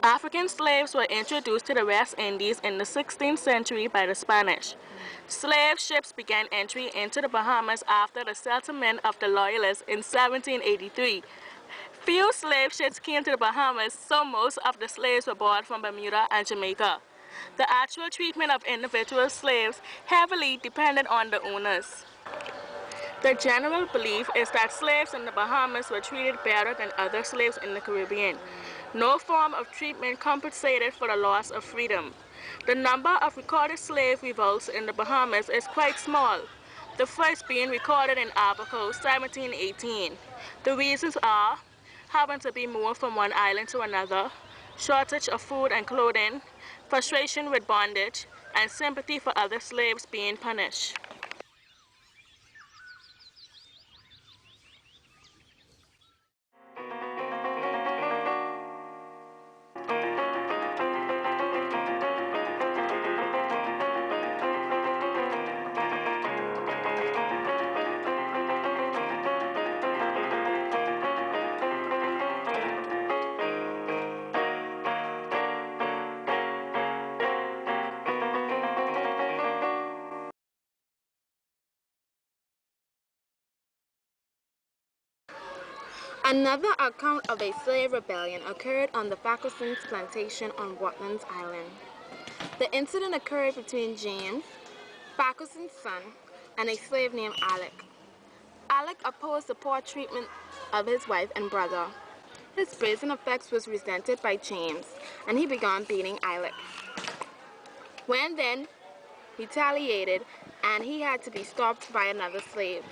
African slaves were introduced to the West Indies in the 16th century by the Spanish. Slave ships began entry into the Bahamas after the settlement of the Loyalists in 1783. Few slave ships came to the Bahamas, so most of the slaves were bought from Bermuda and Jamaica. The actual treatment of individual slaves heavily depended on the owners. The general belief is that slaves in the Bahamas were treated better than other slaves in the Caribbean. No form of treatment compensated for the loss of freedom. The number of recorded slave revolts in the Bahamas is quite small, the first being recorded in Abaco, 1718. The reasons are having to be moved from one island to another, shortage of food and clothing, frustration with bondage, and sympathy for other slaves being punished. Another account of a slave rebellion occurred on the Farquharson's plantation on Watlin's Island. The incident occurred between James, Farquharson's son, and a slave named Alec. Alec opposed the poor treatment of his wife and brother. His brazen effects was resented by James, and he began beating Alec. When then retaliated, and he had to be stopped by another slave.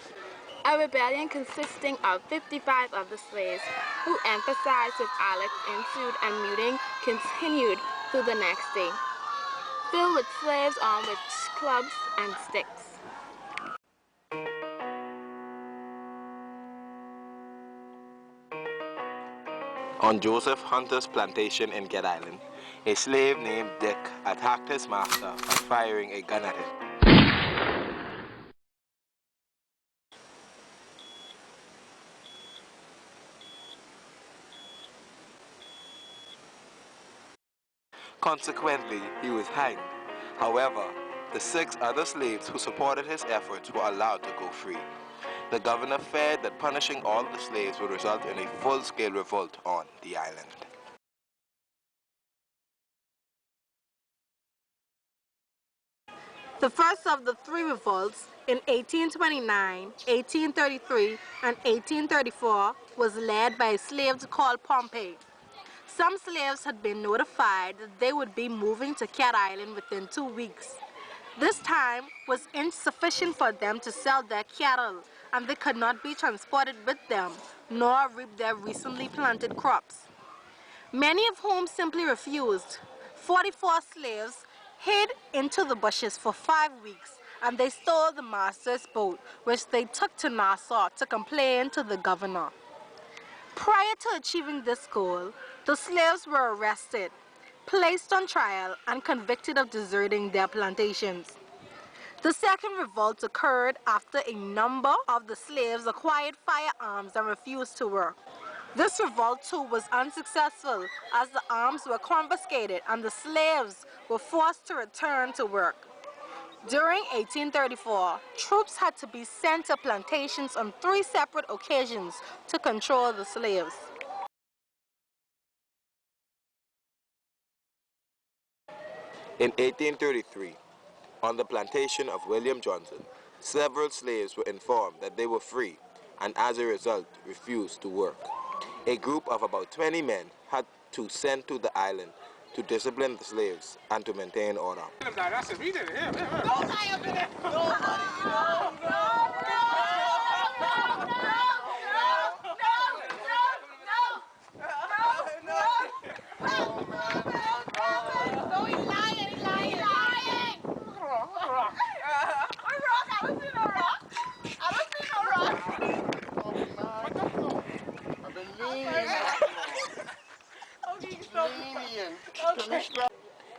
A rebellion consisting of 55 of the slaves, who emphasized with Alec, ensued, and muting continued through the next day, filled with slaves armed with clubs and sticks. On Joseph Hunter's plantation in Get Island, a slave named Dick attacked his master by firing a gun at him. Consequently, he was hanged. However, the 6 other slaves who supported his efforts were allowed to go free. The governor feared that punishing all the slaves would result in a full-scale revolt on the island. The first of the 3 revolts in 1829, 1833, and 1834 was led by slaves called Pompey. Some slaves had been notified that they would be moving to Cat Island within 2 weeks. This time was insufficient for them to sell their cattle, and they could not be transported with them, nor reap their recently planted crops. Many of whom simply refused. 44 slaves hid into the bushes for 5 weeks, and they stole the master's boat, which they took to Nassau to complain to the governor. Prior to achieving this goal, the slaves were arrested, placed on trial, and convicted of deserting their plantations. The second revolt occurred after a number of the slaves acquired firearms and refused to work. This revolt too was unsuccessful, as the arms were confiscated and the slaves were forced to return to work. During 1834, troops had to be sent to plantations on 3 separate occasions to control the slaves. In 1833, on the plantation of William Johnson, several slaves were informed that they were free and as a result refused to work. A group of about 20 men had to send to the island to discipline the slaves and to maintain order.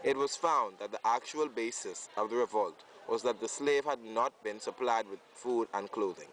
It was found that the actual basis of the revolt was that the slave had not been supplied with food and clothing.